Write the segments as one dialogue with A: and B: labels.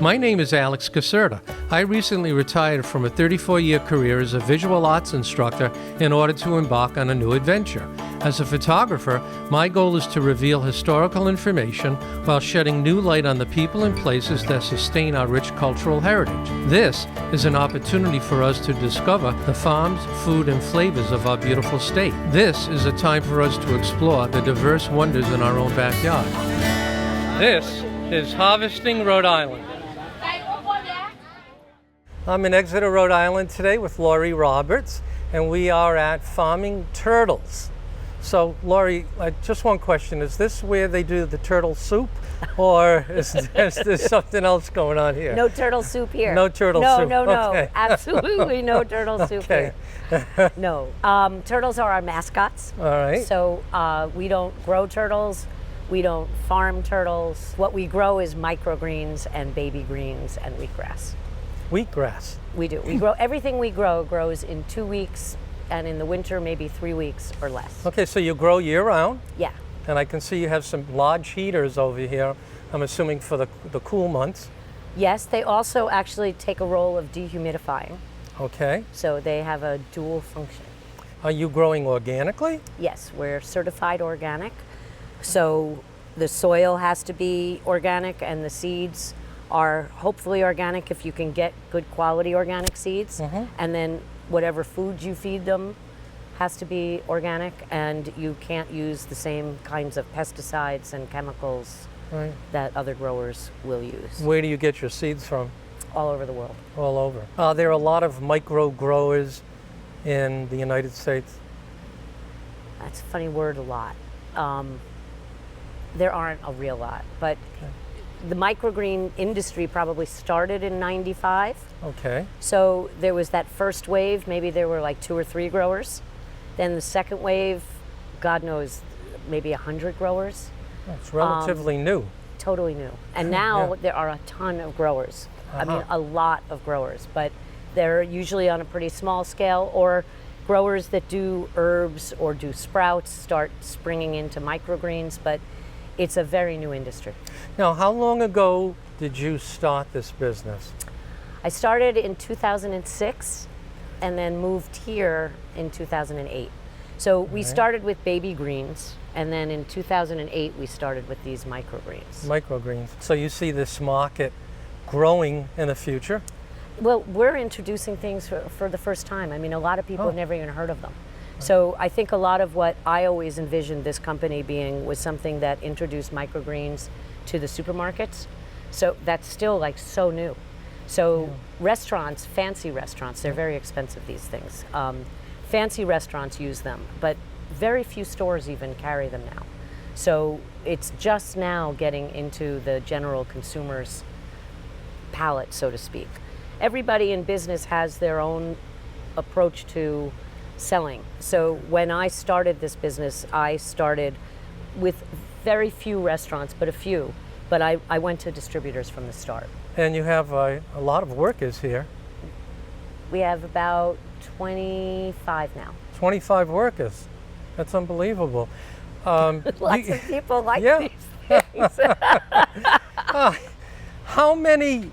A: My name is Alex Caserta. I recently retired from a 34-year career as a visual arts instructor in order to embark on a new adventure. As a photographer, my goal is to reveal historical information while shedding new light on the people and places that sustain our rich cultural heritage. This is an opportunity for us to discover the farms, food, and flavors of our beautiful state. This is a time for us to explore the diverse wonders in our own backyard. This is Harvesting Rhode Island. I'm in Exeter, Rhode Island today with Laurie Roberts, and we are at Farming Turtles. So, Laurie, just one question. Is this where they do the turtle soup, or is there something else going on here?
B: No turtle soup here.
A: No turtle soup?
B: No,
A: Okay.
B: absolutely no turtle soup
A: Okay.
B: here. No. Turtles are our mascots.
A: All right.
B: So we don't grow turtles. We don't farm turtles. What we grow is microgreens and baby greens and wheatgrass.
A: Wheatgrass.
B: We do. We grow everything we grow grows in 2 weeks, and in the winter maybe 3 weeks or less.
A: Okay, so you grow year-round,
B: Yeah.
A: and I can see you have some large heaters over here, I'm assuming for the cool months.
B: Yes, they also actually take a role of dehumidifying,
A: Okay.
B: so they have a dual function.
A: Are you growing organically?
B: Yes, we're certified organic. So the soil has to be organic and the seeds are hopefully organic if you can get good quality organic seeds. And then whatever food you feed them has to be organic, and you can't use the same kinds of pesticides and chemicals
A: Right.
B: that other growers will use
A: Where do you get your seeds from?
B: all over the world.
A: All over. There are a lot of micro growers in the United States.
B: That's a funny word, a lot. There aren't a real lot, but the microgreen industry probably started in '95.
A: Okay.
B: So there was that first wave, maybe there were like 2 or 3 growers. Then the second wave, God knows, maybe 100 growers.
A: It's relatively new.
B: Totally new. And now
A: Yeah.
B: there are a ton of growers. I mean, a lot of growers, but they're usually on a pretty small scale, or growers that do herbs or do sprouts start springing into microgreens, but it's a very new industry.
A: Now, how long ago did you start this business?
B: I started in 2006 and then moved here in 2008. So we started with baby greens, and then in 2008 we started with these microgreens.
A: Microgreens. So you see this market growing in the future?
B: Well, we're introducing things for the first time. I mean, a lot of people have never even heard of them. So I think a lot of what I always envisioned this company being was something that introduced microgreens to the supermarkets. So that's still like so new. So restaurants, fancy restaurants, they're very expensive, these things. Fancy restaurants use them, but very few stores even carry them now. So it's just now getting into the general consumer's palate, so to speak. Everybody in business has their own approach to selling. So when I started this business, I started with very few restaurants, but a few. But I went to distributors from the start.
A: And you have a lot of workers here.
B: We have about 25 now.
A: 25 workers. That's unbelievable.
B: Lots of people like
A: Yeah.
B: these things.
A: How many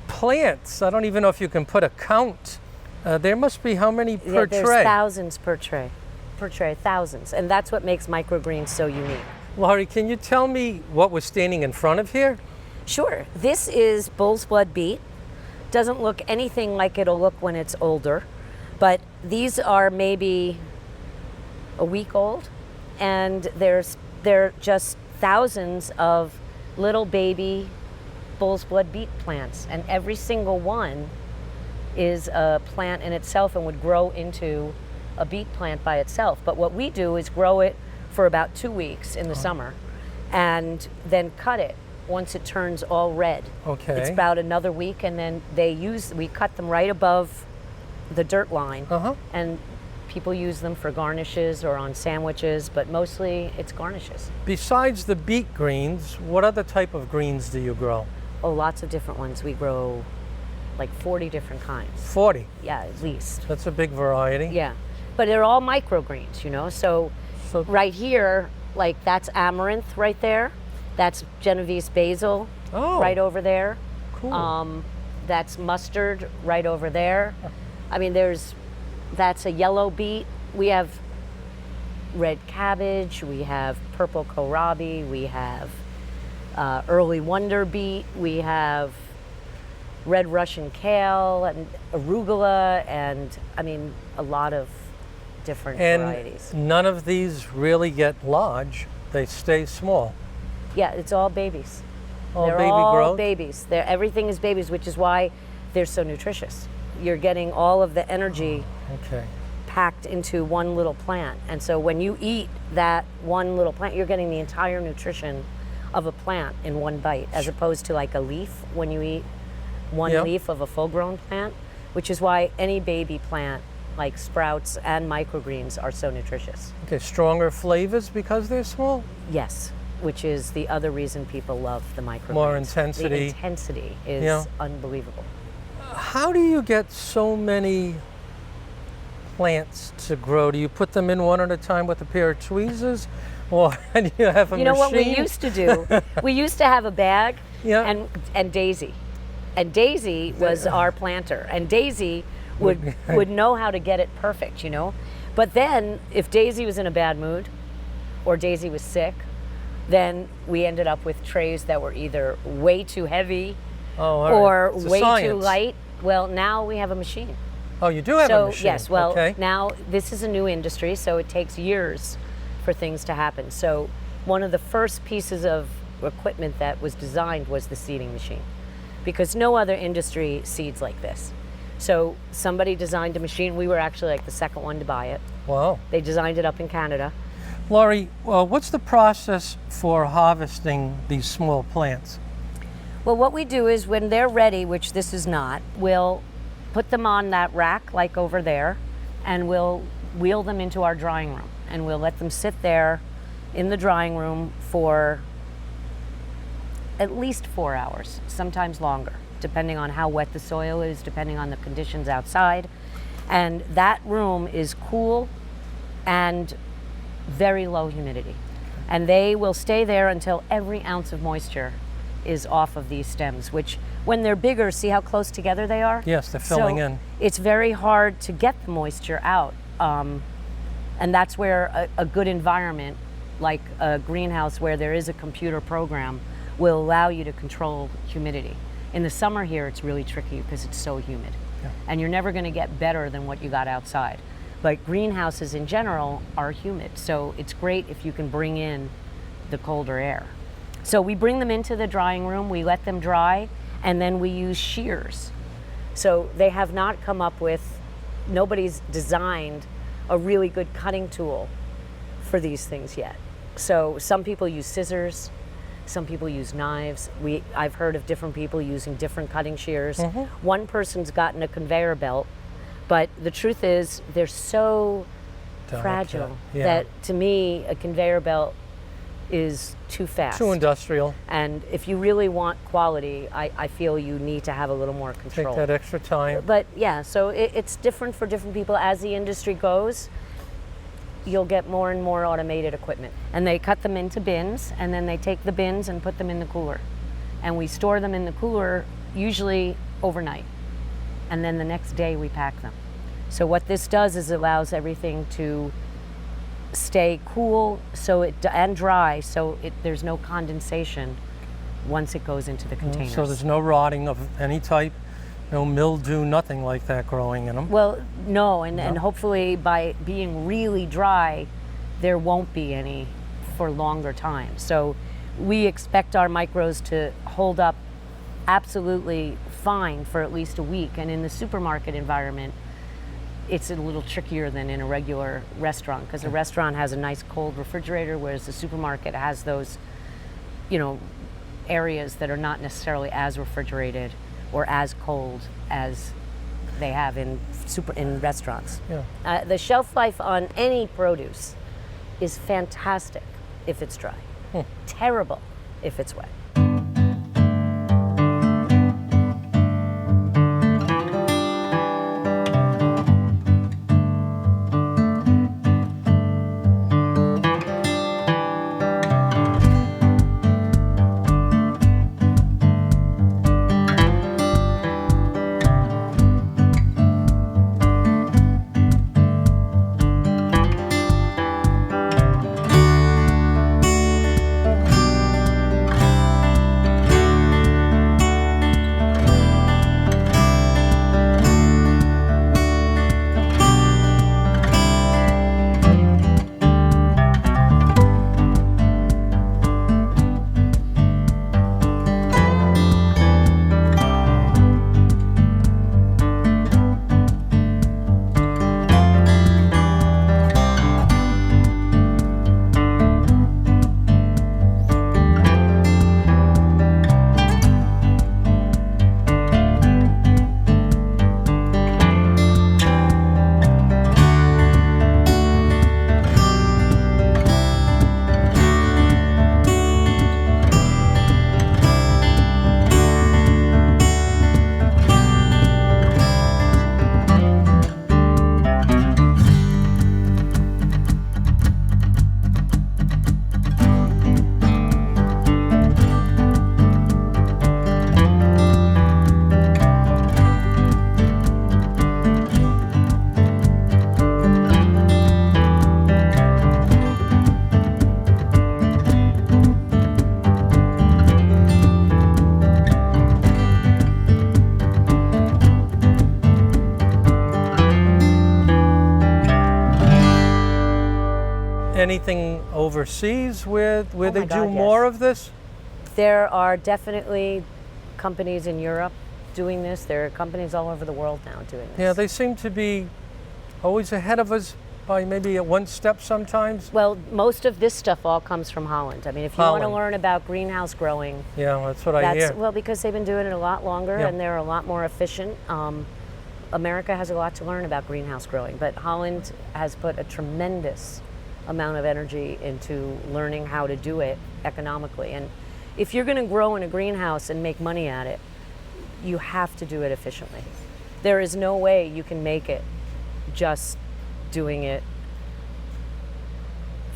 A: plants? I don't even know if you can put a count. There must be how many per
B: There's
A: tray?
B: thousands per tray. Per tray, thousands. And that's what makes microgreens so unique.
A: Laurie, can you tell me what we're standing in front of here?
B: Sure. This is bull's blood beet. Doesn't look anything like it'll look when it's older, but these are maybe a week old, and they're just thousands of little baby bull's blood beet plants, and every single one is a plant in itself and would grow into a beet plant by itself. But what we do is grow it for about 2 weeks in the summer, and then cut it once it turns all red.
A: Okay.
B: It's about another week, and then we cut them right above the dirt line, and people use them for garnishes or on sandwiches, but mostly it's garnishes.
A: Besides the beet greens, what other type of greens do you grow?
B: Oh, lots of different ones. We grow like 40 different kinds.
A: 40.
B: Yeah, at least.
A: That's a big variety.
B: Yeah, but they're all microgreens, you know. So right here, like that's amaranth right there. That's Genovese basil right over there.
A: Cool.
B: That's mustard right over there. I mean, that's a yellow beet. We have red cabbage, we have purple kohlrabi, we have early wonder beet, we have red Russian kale and arugula, and I mean, a lot of different varieties.
A: And none of these really get large. They stay small.
B: Yeah, it's all babies.
A: All
B: They're
A: baby
B: all
A: growth?
B: babies. Everything is babies, which is why they're so nutritious. You're getting all of the energy
A: Okay.
B: packed into one little plant. And so when you eat that one little plant, you're getting the entire nutrition of a plant in one bite, as opposed to like a leaf when you eat one
A: Yep.
B: leaf of a full-grown plant, which is why any baby plant like sprouts and microgreens are so nutritious.
A: Okay, stronger flavors because they're small?
B: Yes, which is the other reason people love the microgreens.
A: More intensity.
B: The intensity is
A: Yeah.
B: unbelievable.
A: How do you get so many plants to grow? Do you put them in one at a time with a pair of tweezers? Or do you have a machine?
B: You know what we used to do? We used to have a bag
A: Yeah.
B: and Daisy. And Daisy was our planter. And Daisy would know how to get it perfect, you know? But then if Daisy was in a bad mood or Daisy was sick, then we ended up with trays that were either way too heavy
A: Oh, all right.
B: or
A: It's a
B: way too
A: science.
B: light. Well, now we have a machine.
A: Oh, you do have a
B: So
A: machine?
B: yes, well,
A: Okay.
B: now this is a new industry, so it takes years for things to happen. So one of the first pieces of equipment that was designed was the seeding machine, because no other industry seeds like this. So somebody designed a machine. We were actually like the second one to buy it.
A: Wow.
B: They designed it up in Canada.
A: Laurie, well, what's the process for harvesting these small plants?
B: Well, what we do is when they're ready, which this is not, we'll put them on that rack like over there, and we'll wheel them into our drying room, and we'll let them sit there in the drying room for at least 4 hours, sometimes longer, depending on how wet the soil is, depending on the conditions outside. And that room is cool and very low humidity. And they will stay there until every ounce of moisture is off of these stems, which when they're bigger, see how close together they are?
A: Yes, they're filling
B: So
A: in.
B: It's very hard to get the moisture out. And that's where a good environment, like a greenhouse where there is a computer program, will allow you to control humidity. In the summer here, it's really tricky because it's so humid.
A: Yeah.
B: And you're never gonna get better than what you got outside. But greenhouses in general are humid, so it's great if you can bring in the colder air. So we bring them into the drying room, we let them dry, and then we use shears. So they have not come up with, nobody's designed a really good cutting tool for these things yet. So some people use scissors, some people use knives. I've heard of different people using different cutting shears. One person's gotten a conveyor belt, but the truth is they're so
A: Delicate,
B: fragile
A: yeah.
B: that to me a conveyor belt is too fast.
A: Too industrial.
B: And if you really want quality, I feel you need to have a little more
A: Take
B: control.
A: that extra time.
B: But yeah, so it's different for different people. As the industry goes, you'll get more and more automated equipment. And they cut them into bins, and then they take the bins and put them in the cooler. And we store them in the cooler usually overnight. And then the next day we pack them. So what this does is allows everything to stay cool and dry, so there's no condensation once it goes into the containers.
A: So there's no rotting of any type, no mildew, nothing like that growing in them.
B: Well, no, and hopefully by being really dry, there won't be any for longer time. So we expect our micros to hold up absolutely fine for at least a week. And in the supermarket environment, it's a little trickier than in a regular restaurant, because a restaurant has a nice cold refrigerator, whereas the supermarket has those, areas that are not necessarily as refrigerated or as cold as they have in restaurants.
A: Yeah.
B: The shelf life on any produce is fantastic if it's dry. Terrible if it's wet.
A: anything overseas where
B: Oh
A: they
B: my
A: do
B: God,
A: more
B: yes.
A: of this?
B: There are definitely companies in Europe doing this. There are companies all over the world now doing this.
A: Yeah, they seem to be always ahead of us by maybe at one step sometimes.
B: Well, most of this stuff all comes from Holland. I mean, if you want to
A: Holland.
B: learn about greenhouse growing,
A: Yeah, that's what I hear.
B: well, because they've been doing it a lot longer
A: Yeah.
B: and they're a lot more efficient. America has a lot to learn about greenhouse growing, but Holland has put a tremendous amount of energy into learning how to do it economically. And if you're going to grow in a greenhouse and make money at it, you have to do it efficiently. There is no way you can make it just doing it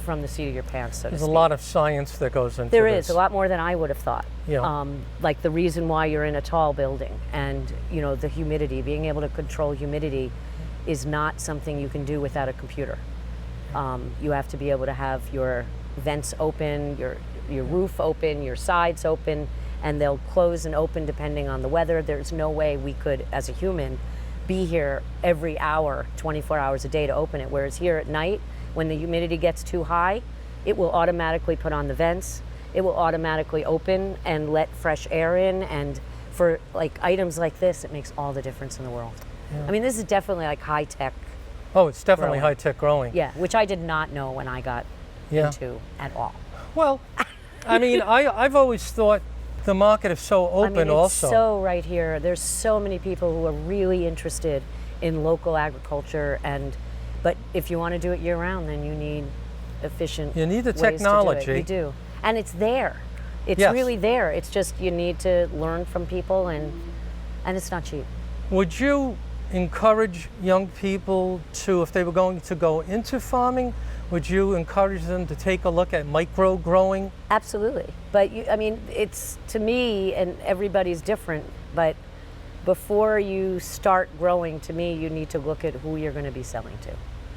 B: from the seat of your pants, so to
A: There's
B: speak.
A: a lot of science that goes into
B: There
A: this.
B: is a lot more than I would have thought.
A: Yeah.
B: Like the reason why you're in a tall building, and the humidity, being able to control humidity is not something you can do without a computer. You have to be able to have your vents open, your roof open, your sides open, and they'll close and open depending on the weather. There's no way we could, as a human, be here every hour, 24 hours a day to open it. Whereas here at night, when the humidity gets too high, it will automatically put on the vents. It will automatically open and let fresh air in. And for like items like this, it makes all the difference in the world.
A: Yeah.
B: I mean, this is definitely like high tech.
A: Oh, it's definitely
B: growing.
A: high-tech growing.
B: Yeah, which I did not know when I got
A: Yeah.
B: into at all.
A: Well, I mean, I've always thought the market is so open
B: I mean, it's
A: also.
B: so right here. There's so many people who are really interested in local agriculture, but if you want to do it year round, then you need efficient.
A: You need the
B: ways to do it.
A: technology.
B: You do, and it's there. It's
A: Yes.
B: really there. It's just you need to learn from people, and it's not cheap.
A: Would you encourage young people to, if they were going to go into farming, would you encourage them to take a look at micro growing?
B: Absolutely, but I mean, it's to me, and everybody's different, but before you start growing, to me, you need to look at who you're going to be selling to.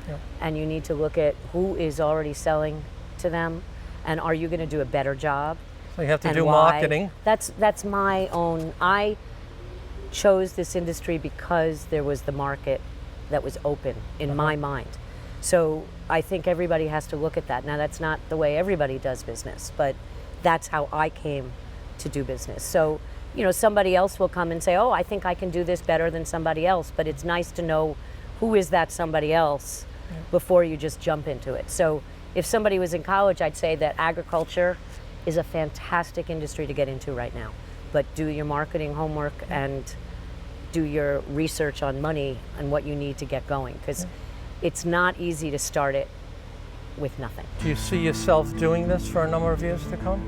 A: Yep.
B: And you need to look at who is already selling to them, and are you going to do a better job?
A: So you have to
B: and
A: do
B: why.
A: marketing.
B: That's my own. I chose this industry because there was the market that was open in my mind. So I think everybody has to look at that. Now, that's not the way everybody does business, but that's how I came to do business. So, somebody else will come and say, oh, I think I can do this better than somebody else, but it's nice to know who is that somebody else before you just jump into it. So if somebody was in college, I'd say that agriculture is a fantastic industry to get into right now. But do your marketing homework and do your research on money and what you need to get going, because it's not easy to start it with nothing.
A: Do you see yourself doing this for a number of years to come?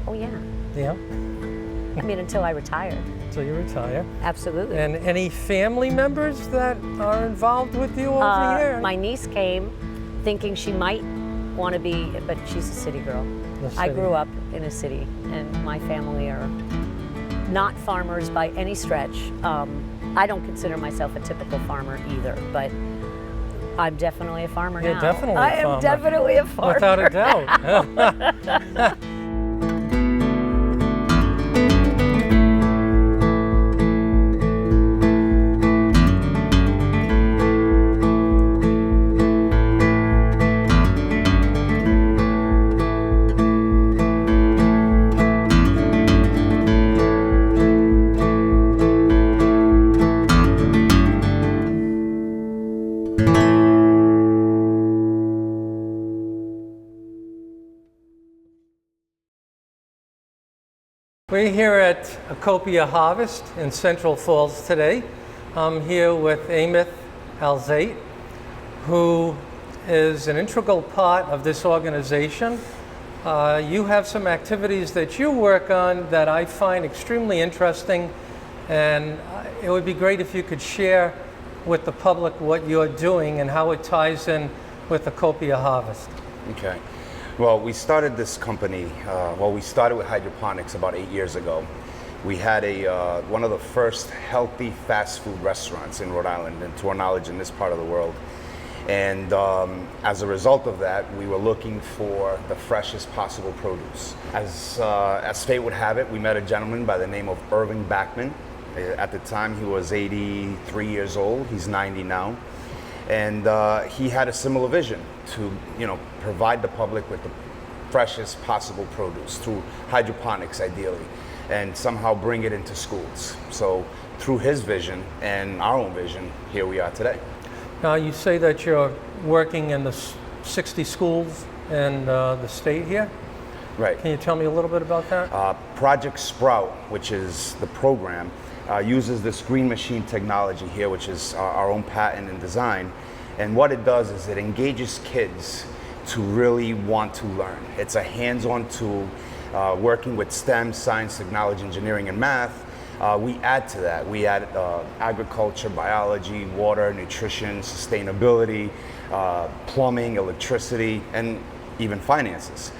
B: Oh yeah.
A: Yeah,
B: I mean, until I retire.
A: so you retire.
B: Absolutely.
A: And any family members that are involved with you over here?
B: My niece came thinking she might want to be, but she's a city girl.
A: The
B: I
A: city.
B: grew up in a city, and my family are not farmers by any stretch. I don't consider myself a typical farmer either, but I'm definitely a farmer
A: You're
B: now.
A: definitely a
B: I am
A: farmer.
B: definitely a farmer.
A: Without a doubt. We're here at Acopia Harvest in Central Falls today. I'm here with Amith Alzate, who is an integral part of this organization. You have some activities that you work on that I find extremely interesting, and it would be great if you could share with the public what you're doing and how it ties in with Acopia Harvest.
C: Okay. Well, we started this company, we started with hydroponics about 8 years ago. We had one of the first healthy fast food restaurants in Rhode Island, and to our knowledge in this part of the world. And as a result of that, we were looking for the freshest possible produce. As fate would have it, we met a gentleman by the name of Irving Backman. At the time, he was 83 years old. He's 90 now. And he had a similar vision to, provide the public with the freshest possible produce through hydroponics, ideally, and somehow bring it into schools. So through his vision and our own vision, here we are today.
A: Now, you say that you're working in the 60 schools in the state here.
C: Right.
A: Can you tell me a little bit about that?
C: Project Sprout, which is the program, uses this green machine technology here, which is our own patent and design. And what it does is it engages kids to really want to learn. It's a hands-on tool, working with STEM, science, technology, engineering, and math. We add to that. We add agriculture, biology, water, nutrition, sustainability, plumbing, electricity, and even finances.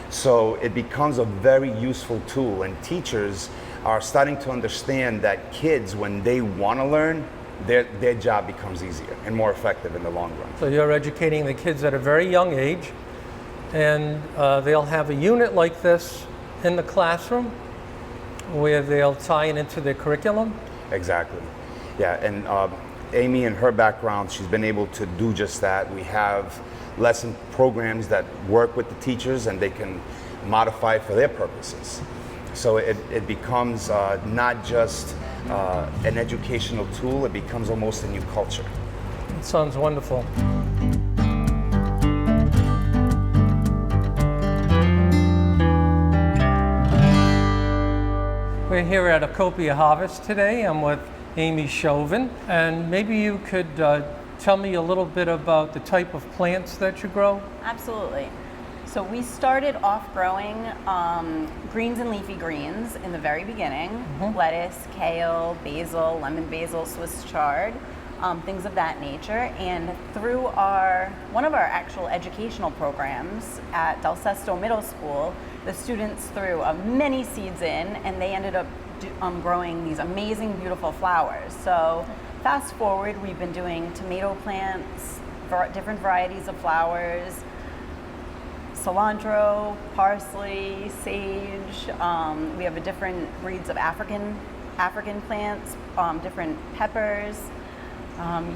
C: So it becomes a very useful tool, and teachers are starting to understand that kids, when they want to learn, their job becomes easier and more effective in the long run.
A: So you're educating the kids at a very young age, and they'll have a unit like this in the classroom where they'll tie it into their curriculum?
C: Exactly. Yeah, and Amy, in her background, she's been able to do just that. We have lesson programs that work with the teachers, and they can modify it for their purposes. So it becomes not just an educational tool, it becomes almost a new culture.
A: It sounds wonderful. We're here at Acopia Harvest today. I'm with Amy Chauvin, and maybe you could tell me a little bit about the type of plants that you grow?
D: Absolutely. So we started off growing greens and leafy greens in the very beginning. Lettuce, kale, basil, lemon basil, Swiss chard, things of that nature. And through one of our actual educational programs at Del Sesto Middle School, the students threw many seeds in, and they ended up growing these amazing, beautiful flowers. So fast forward, we've been doing tomato plants, different varieties of flowers, cilantro, parsley, sage. We have different breeds of African plants, different peppers,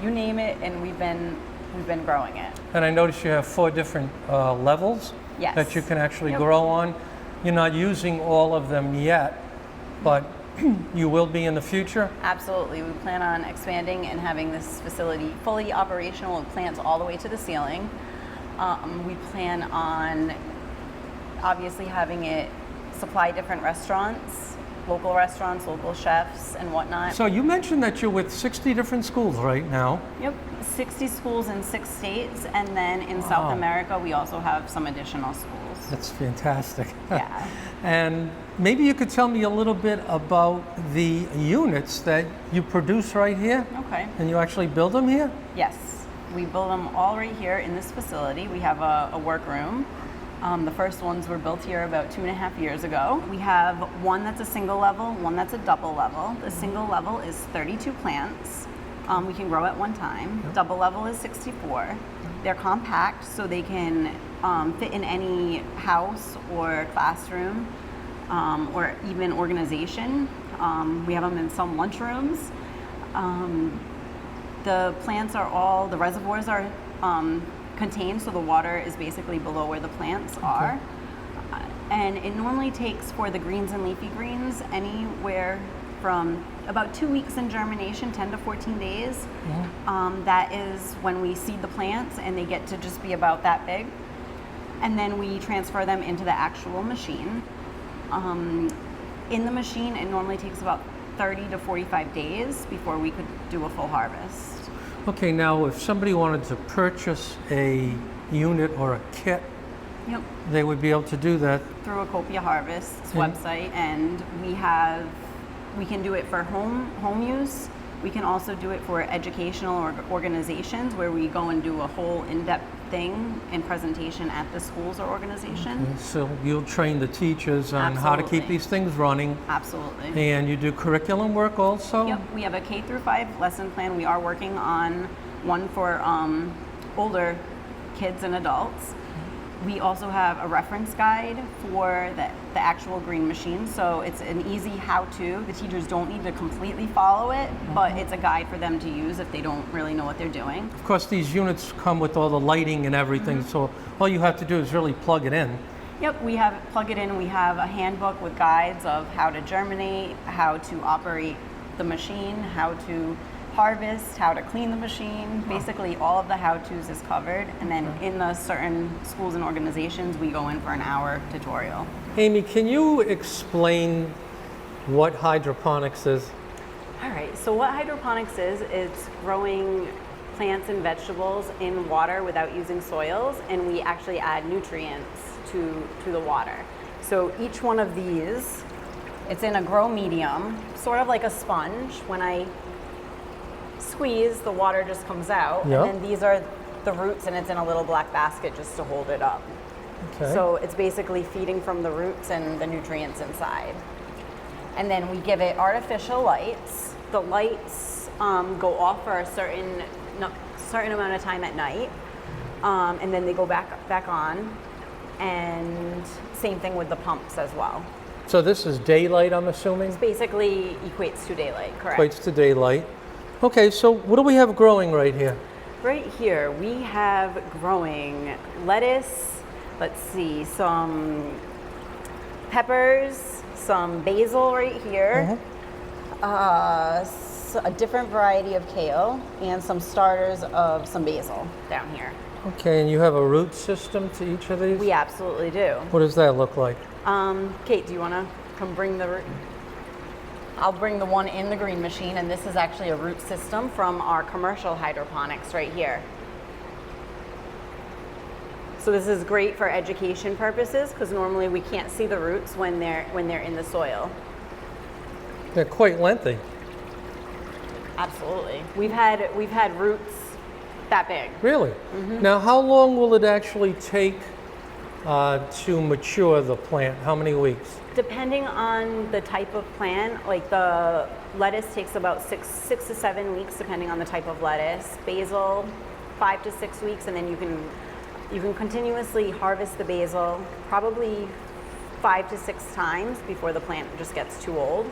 D: you name it, and we've been growing it.
A: And I noticed you have 4 different levels that you can actually grow on. You're not using all of them yet, but you will be in the future?
D: Absolutely. We plan on expanding and having this facility fully operational with plants all the way to the ceiling. We plan on obviously having it supply different restaurants, local chefs and whatnot.
A: So you mentioned that you're with 60 different schools right now.
D: Yep, 60 schools in 6 states, and then in South America we also have some additional schools.
A: That's fantastic.
D: Yeah.
A: And maybe you could tell me a little bit about the units that you produce right here?
D: Okay.
A: And you actually build them here?
D: Yes, we build them all right here in this facility. We have a workroom. The first ones were built here about 2.5 years ago. We have one that's a single level, one that's a double level. The single level is 32 plants. We can grow at one time. Double level is 64. They're compact, so they can fit in any house or classroom or even organization. We have them in some lunchrooms. The plants are the reservoirs are contained, so the water is basically below where the plants are. And it normally takes, for the greens and leafy greens, anywhere from about 2 weeks in germination, 10 to 14 days. That is when we seed the plants, and they get to just be about that big. And then we transfer them into the actual machine. In the machine, it normally takes about 30 to 45 days before we could do a full harvest.
A: Okay, now if somebody wanted to purchase a unit or a kit, they would be able to do that
D: through Acopia Harvest's website, and we can do it for home use. We can also do it for educational organizations, where we go and do a whole in-depth thing and presentation at the schools or organization.
A: So you'll train the teachers on how to keep these things running.
D: Absolutely.
A: And you do curriculum work also?
D: Yep, we have a K through 5 lesson plan. We are working on one for older kids and adults. We also have a reference guide for the actual green machine, so it's an easy how-to. The teachers don't need to completely follow it, but it's a guide for them to use if they don't really know what they're doing.
A: Of course, these units come with all the lighting and everything, so all you have to do is really plug it in.
D: Yep, plug it in. We have a handbook with guides of how to germinate, how to operate the machine, how to harvest, how to clean the machine. Basically, all of the how-tos is covered. And then in the certain schools and organizations, we go in for an hour tutorial.
A: Amy, can you explain what hydroponics is?
D: All right, so what hydroponics is, it's growing plants and vegetables in water without using soils, and we actually add nutrients to the water. So each one of these, it's in a grow medium, sort of like a sponge. When I squeeze, the water just comes out.
A: Yep.
D: And then these are the roots, and it's in a little black basket just to hold it up.
A: Okay.
D: So it's basically feeding from the roots and the nutrients inside. And then we give it artificial lights. The lights go off for a certain amount of time at night, and then they go back on. And same thing with the pumps as well.
A: So this is daylight, I'm assuming?
D: It basically equates to daylight, correct?
A: Equates to daylight. Okay, so what do we have growing right here?
D: Right here we have growing lettuce, let's see, some peppers, some basil right here, a different variety of kale, and some starters of some basil down here.
A: Okay, and you have a root system to each of these?
D: We absolutely do.
A: What does that look like?
D: Kate, do you want to come bring the root? I'll bring the one in the green machine, and this is actually a root system from our commercial hydroponics right here. So this is great for education purposes because normally we can't see the roots when they're in the soil.
A: They're quite lengthy.
D: Absolutely. We've had roots that big.
A: Really? Mm-hmm. Now, how long will it actually take to mature the plant? How many weeks?
D: Depending on the type of plant, like the lettuce takes about six to 7 weeks, depending on the type of lettuce. Basil, 5 to 6 weeks, and then you can continuously harvest the basil probably 5 to 6 times before the plant just gets too old.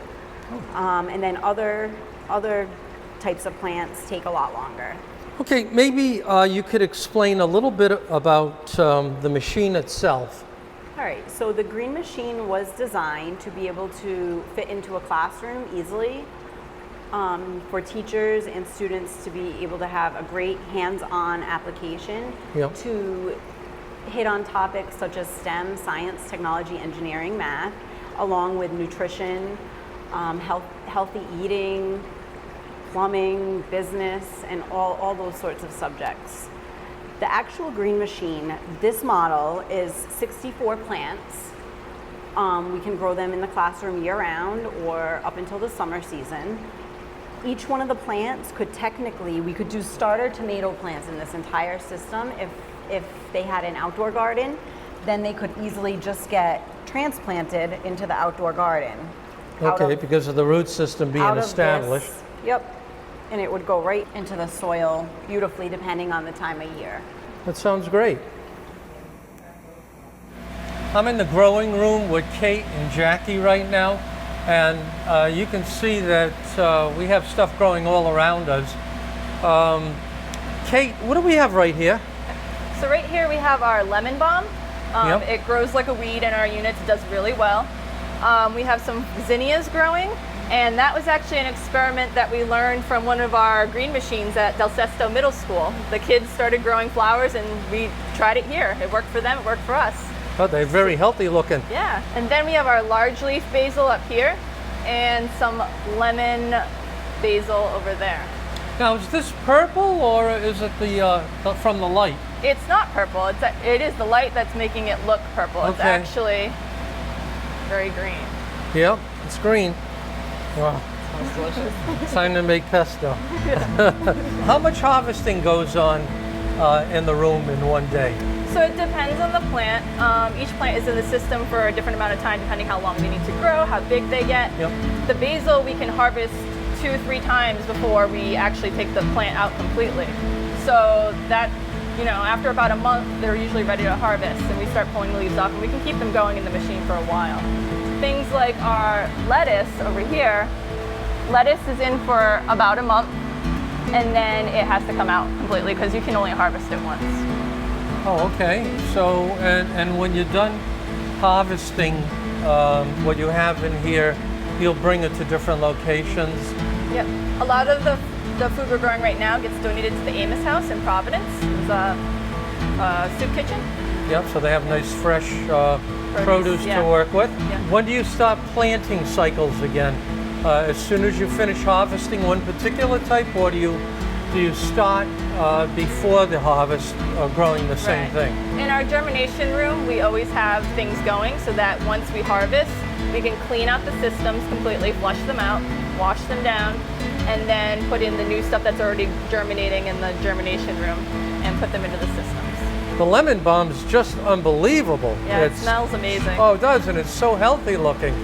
D: And then other types of plants take a lot longer.
A: Okay, maybe you could explain a little bit about the machine itself.
D: All right, so the green machine was designed to be able to fit into a classroom easily for teachers and students to be able to have a great hands-on application to hit on topics such as STEM, science, technology, engineering, math, along with nutrition, healthy eating, plumbing, business, and all those sorts of subjects. The actual green machine, this model is 64 plants. We can grow them in the classroom year-round or up until the summer season. Each one of the plants we could do starter tomato plants in this entire system. If they had an outdoor garden, then they could easily just get transplanted into the outdoor garden.
A: Okay, because of the root system being established.
D: Yep. And it would go right into the soil beautifully depending on the time of year.
A: That sounds great. I'm in the growing room with Kate and Jackie right now, and you can see that we have stuff growing all around us. Kate, what do we have right here?
E: So right here we have our lemon balm. It grows like a weed in our units, it does really well. We have some zinnias growing. And that was actually an experiment that we learned from one of our green machines at Del Sesto Middle School. The kids started growing flowers and we tried it here. It worked for them, it worked for us.
A: Oh, they're very healthy looking.
E: Yeah, and then we have our large leaf basil up here and some lemon basil over there.
A: Now, is this purple or is it from the light?
E: It's not purple, it is the light that's making it look purple.
A: Okay.
E: It's actually very green.
A: Yep, it's green. Wow.
E: Sounds delicious.
A: Time to make pesto. How much harvesting goes on in the room in one day?
E: So it depends on the plant. Each plant is in the system for a different amount of time depending how long they need to grow, how big they get.
A: Yep.
E: The basil we can harvest 2-3 times before we actually take the plant out completely. So that you know, after about a month, they're usually ready to harvest, and we start pulling the leaves off, and we can keep them going in the machine for a while. Things like our lettuce over here, lettuce is in for about a month, and then it has to come out completely because you can only harvest it once.
A: Oh, okay. So, and when you're done harvesting what you have in here, you'll bring it to different locations.
E: Yep. A lot of the food we're growing right now gets donated to the Amos House in Providence. It's a soup kitchen.
A: Yep, so they have nice fresh produce
E: yeah.
A: to work with.
E: Yeah.
A: When do you start planting cycles again? As soon as you finish harvesting one particular type, or do you start before the harvest growing the same thing?
E: In our germination room, we always have things going so that once we harvest, we can clean out the systems completely, flush them out, wash them down, and then put in the new stuff that's already germinating in the germination room and put them into the systems.
A: The lemon balm is just unbelievable.
E: Yeah, it smells amazing.
A: Oh, it does, and it's so healthy looking.